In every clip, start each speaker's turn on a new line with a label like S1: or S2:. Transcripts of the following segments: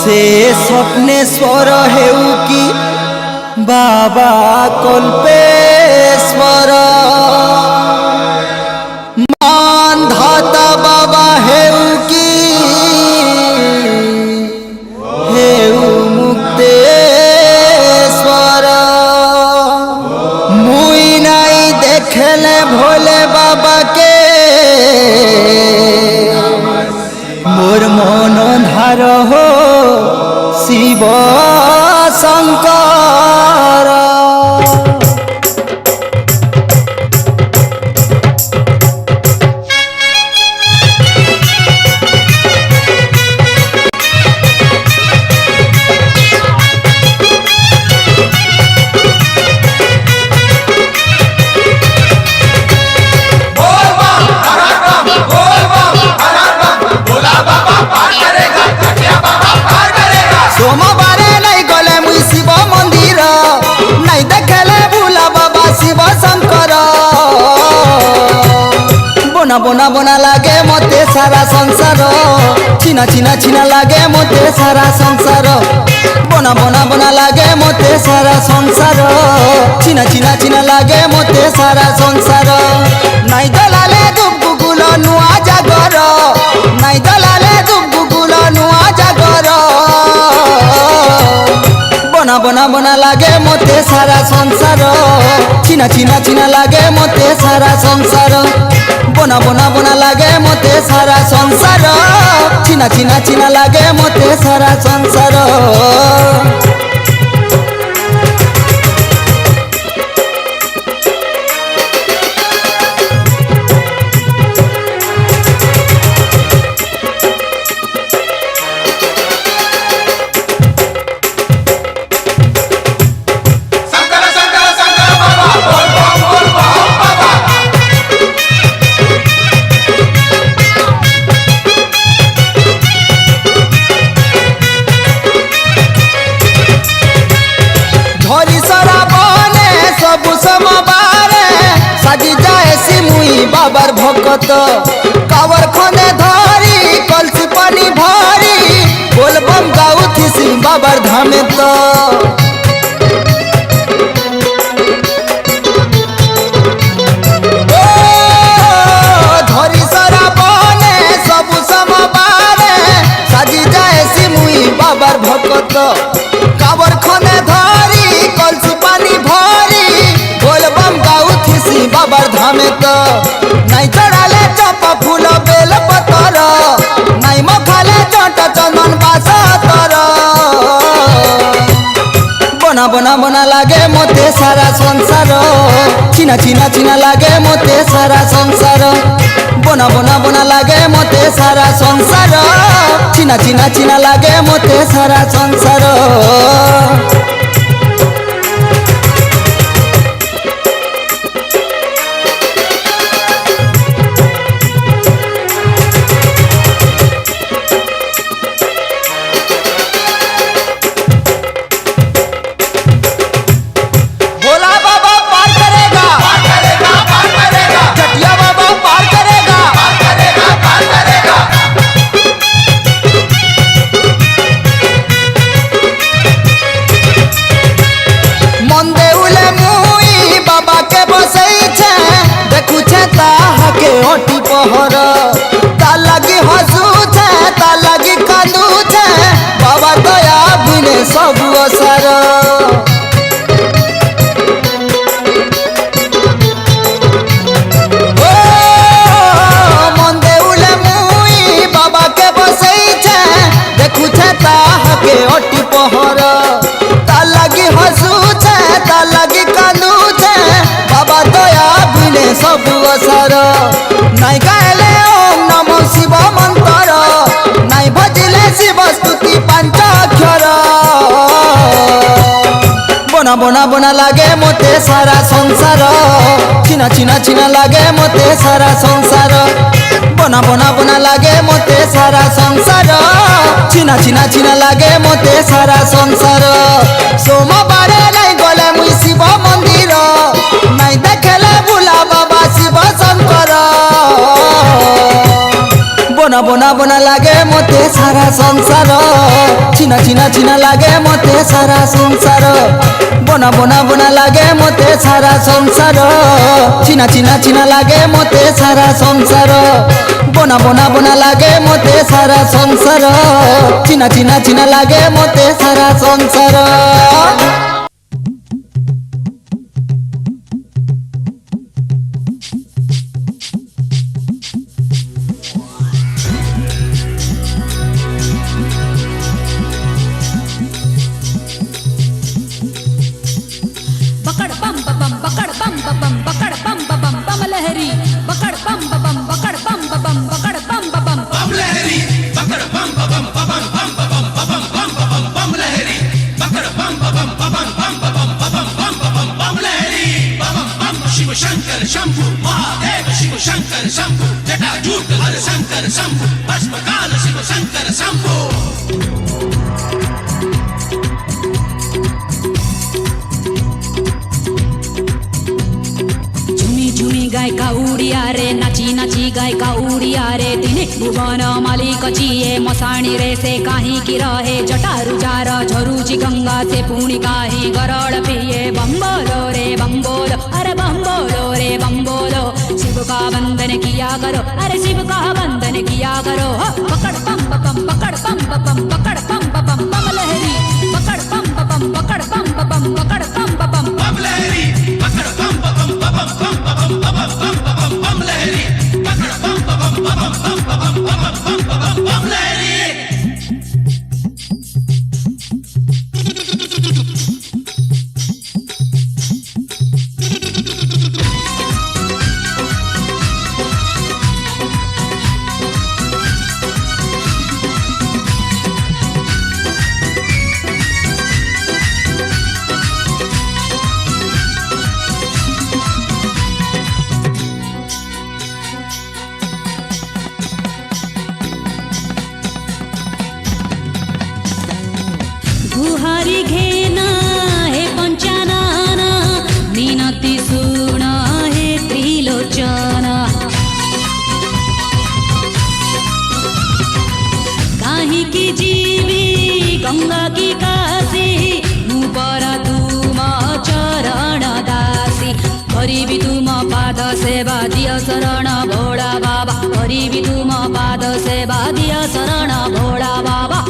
S1: से स्वप्नेश्वर हेउ कि बाबा कल्पेश्वर मानधाता बाबा हेउ कि हेउ मुक्तेश्वर मुई नाई देखले भोले बाबा के मोर मन धार हो शिव शंकर सोमवारे नहीं गले मुई शिव मंदिर नहीं देखले भूला बाबा शिव शंकर बोना बोना बोना लागे मते सारा संसार छिना छिना छिना लागे मते सारा संसार बोना बोना बोना लागे मते सारा संसार छिना छिना छिना लागे मते सारा संसार नहीं दलाले दुब गुगुल नुआ जागर नहीं दलाले दुब गुगुल नुआ जागर बोना बोना बोना लागे मते सारा संसार छिना छिना छिना लागे मते सारा संसार बोना बोना बोना लागे मते सारा संसार छिना छिना छिना लागे मते सारा संसार बाबर भगत कावर खने धरी कलसी पानी भरी बोलबम गाउथी सिंह बाबर धामे तो धरी सारा बने सबु समबारे साजी जाए सिमुई बाबर भगत कावर खने धरी कलसी पानी भरी बोलबम गाउथी सिंह बाबर धामे तो नहीं चढ़ाले चंपा फूल बेल पतर नहीं मखाले चंट चंदन बासतर बोना बोना बोना लागे मते सारा संसार छिना छिना छिना लागे मते सारा संसार बोना बोना बोना लागे मते सारा संसार छिना छिना छिना लागे मते सारा संसार ओटी पहर ता लगी हसू छे ता लगी कांदू छे बाबा दया बिने सब असर मन देउले मुई बाबा के बसई छे देखू छे ताहके ओटी पहर ता लगी हसू छे ता लगी कांदू छे बाबा दया बिने सब असर नहीं गायले ओम नमो शिव मंत्र नहीं भजिले शिव स्तुति पंचाक्षर बोना बोना बोना लागे मते सारा संसार छिना छिना छिना लागे मते सारा संसार बोना बोना बोना लागे मते सारा संसार छिना छिना छिना लागे मते सारा संसार सोमवारे नहीं गले मुई शिव मंदिर नहीं देखले भूला बाबा शिव शंकर বনা বনা বনা লাগে মতে সারা সংসার চিনা চিনা চিনা লাগে মতে সারা সংসার বনা বনা বনা লাগে মতে সারা সংসার চিনা চিনা চিনা লাগে মতে সারা সংসার বনা বনা বনা লাগে মতে সারা সংসার চিনা চিনা চিনা লাগে মতে সারা সংসার
S2: शंकर शंभु महादेव शिव शंकर शंभु जटाजूट हर शंकर शंभु भस्मकाल शिव शंकर शंभु
S3: झुमी झुमी गाय काउडिया रे नाची नाची गाय काउडिया रे तिने भुवन मालिक जिए मसाणी रे से काही की रहे जटारु जार झरुची गंगा से पुणी काही गरड़ पिए बम्बोलो रे बम्बोलो अरे बम्बोलो रे बम्बोलो शिव का वंदन किया करो अरे शिव का वंदन किया करो पकड़ पम पम पकड़ पम पम पकड़ पम पम पम लहरी पकड़ पम पम पकड़ पम पम पकड़ पम पम
S2: बम लहरी पकड़ पम पम पम पम पम पम पम बम लहरी पकड़ पम पम पम पम पम बम लहरी
S3: गुहारी घेना हे पंचानाना मिनती सुन हे त्रिलोचना काहे की जीवी गंगा की काशी मुपर तुम चरण दासी करीबी तुम पाद सेवा दिय शरण भोला बाबा करीबी तुम पाद सेवा दिय शरण भोला बाबा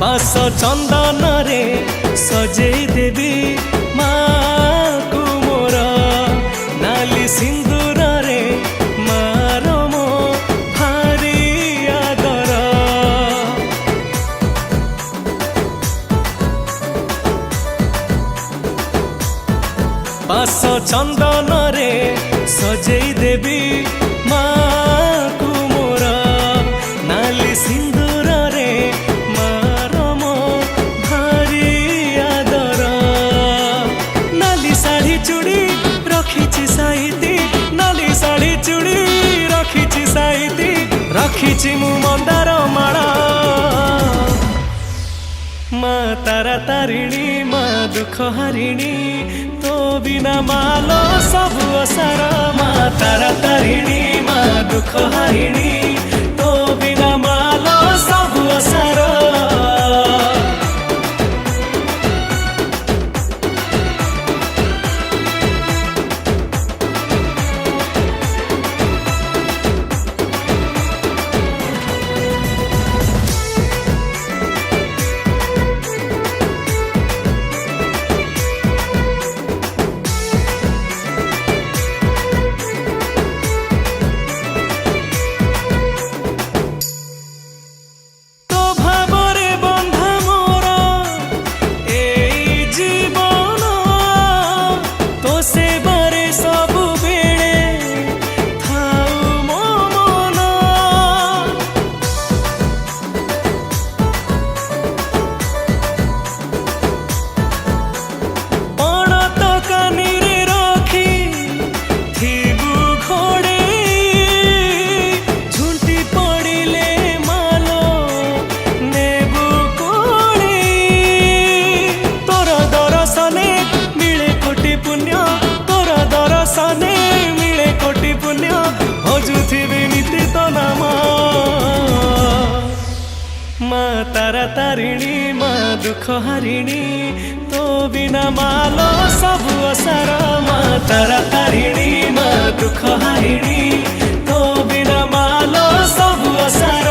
S4: बास चंदन रे सजेई देवी माँ को मोर नाली सिंदूर रे मार मो भारी आदर बास चंदन रे सजेई देवी माँ को मोर नाली सिंदूर रे चूड़ी रखी साइती नाली शाढ़ी चूड़ी रखी साइती रखी मु मंदार माला माँ तारा तारिणी माँ दुख हारिणी तो बिना मालो सब असार माँ तारा तारिणी माँ दुख हारिणी तो बिना मालो सब असार माँ तारा तारिणी माँ दुख हारिणी तो बिना मालो सब असार माँ तारा तारिणी माँ दुख हारिणी तो बिना मालो सब असार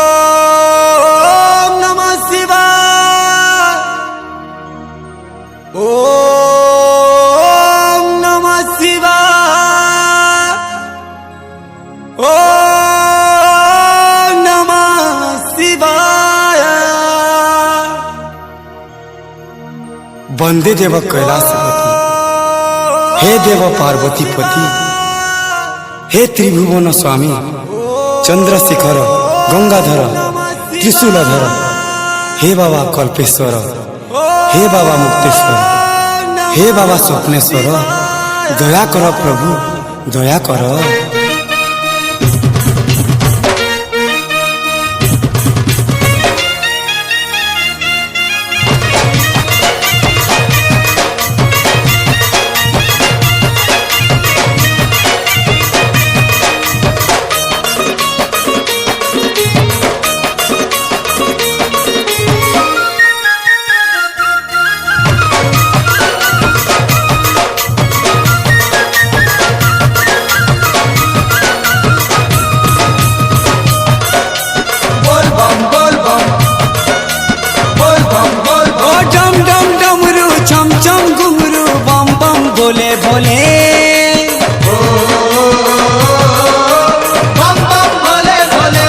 S1: ओम नमः शिवाय ओम नमः शिवाय ओम नमः शिवाय
S5: वंदे देव कैलासपति हे देव पार्वती पति हे त्रिभुवन स्वामी चंद्रशेखर गंगाधर त्रिशूलधर हे बाबा कल्पेश्वर हे बाबा मुक्तेश्वर हे बाबा स्वप्नेश्वर दया कर प्रभु दया कर।
S1: बोले बोले बम बम बोले बोले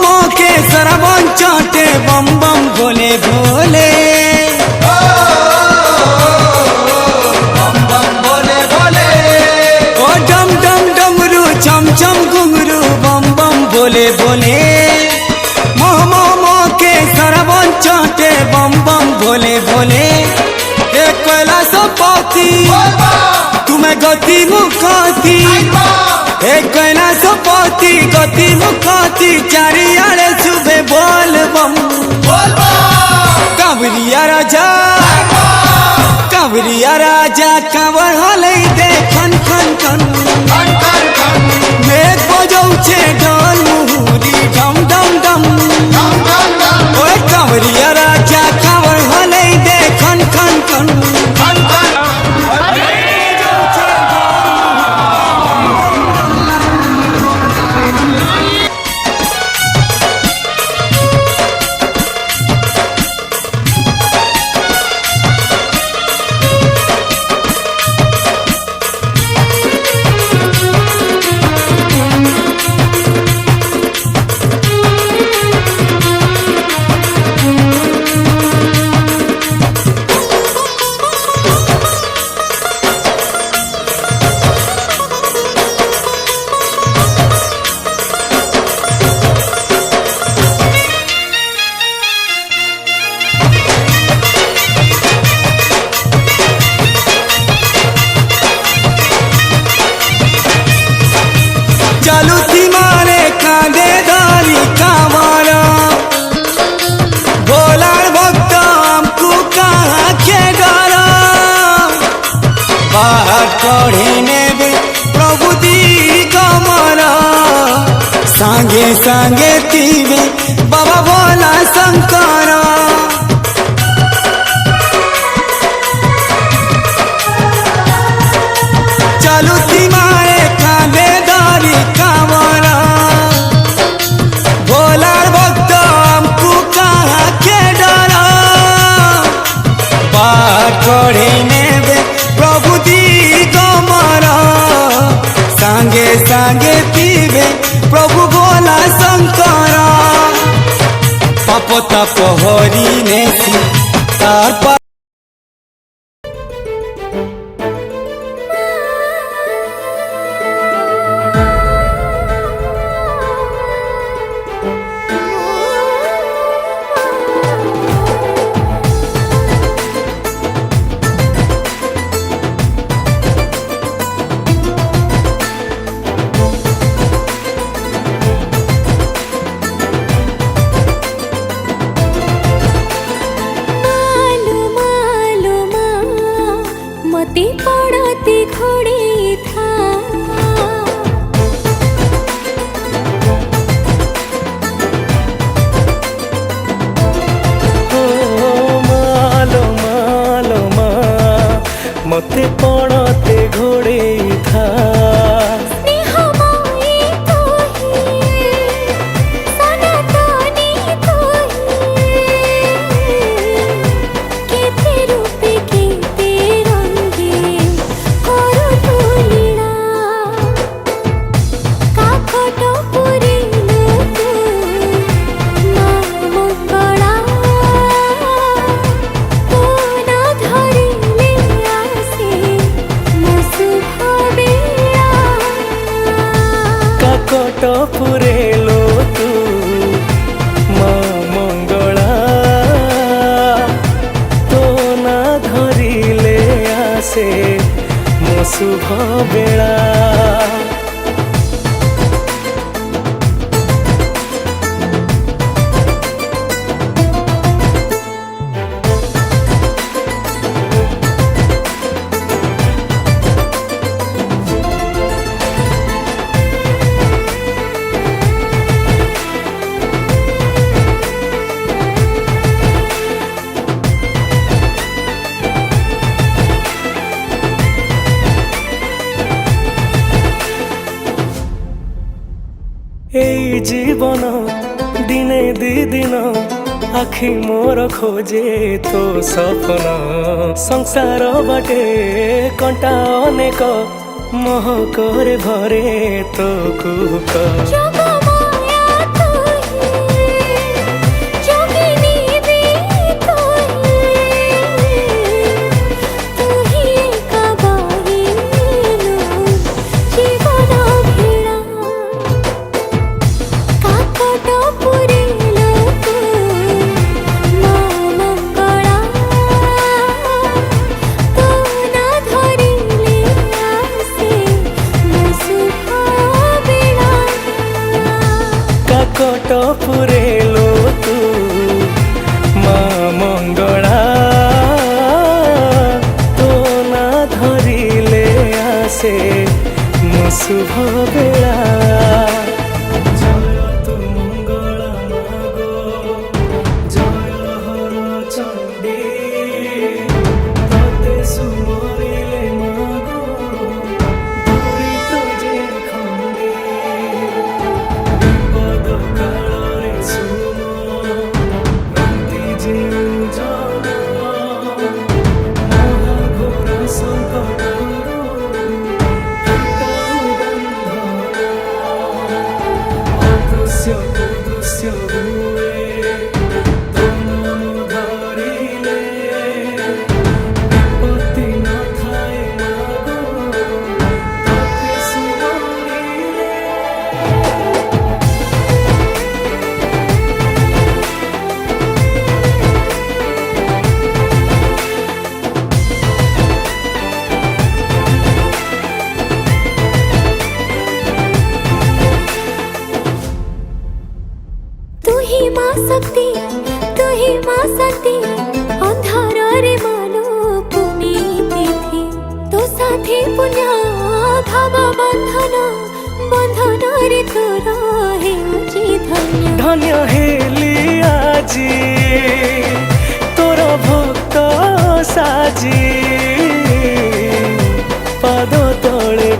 S1: मोह के सरबन चाटे बम बम बोले बोले बम बम बोले बोले ओ डम डम डमरू चम चम घुंघरू बम बम बोले बोले मोह के सरबन चाटे बम बम बोले बोले कैलासपति तुम्हें गति मुखाती कैलासपति गति मुखाती चारियाड़े सुबह बोल बम कांवरिया राजा कांवर हले दे खन खन खन मेघ बजौछे ढोल मुहुरी डम डम डम ओए कांवरिया राजा कांवर हले दे खन खन खन सांगे सांगे तीवे बाबा भोला शंकर चलू तुम्हारे कांधे दारी कांवरा भोला भक्त हमको कहाँ के डरा पार करे नेबे प्रभु दी कमरा सांगे सांगे तीवे प्रभु भोला शंकर पाप ताप हरि नेसी तार
S4: ପୁରେଲୋ ତୁ ମା ମଙ୍ଗଳା ତୋ ନା ଧରିଲେ ଆସେ ମୋ ଶୁଭ ବେଳା। এই জীবন দিনে দি দিন আখি মোর খোঁজে তো সপন সংসার বাটে কଣ୍ଟା অনেক মোহ করে ভরে তো কুক। কাকট পুরেলো তু মা মঙ্গলা তো না ধরিলে আসে ମୋ শুভ বেলা। জয় তু মঙ্গলা মাগো জয় হর চণ্ডী তোতে সুমরিলে মাগো দুরিত যে খণ্ডী বিপদ কাଳରେ ଶୁଣ ରାତି ଯେଉଁ ଜନ ମହାଘୋର ସଙ୍କଟରୁ ଫିଟାଉ ବନ୍ଧନ ଅଦୃଶ୍ୟକୁ ଦୃଶ୍ୟ ହୁଏ ତୋ ମନ ଧରିଲେ ବିପତ୍ତି ନଥାଏ ମାଗୋ ତୋତେ ସୁମରିଲେ।
S6: तू ही माँ शक्ति तू ही माँ शक्ति अंधारे मानो पुनीति थी तो साथी पुण्य भाव बंधन बंधन रे तोर हेउची धन्य।
S4: धन्य हेली आजी तोर भक्त साजी पाद तले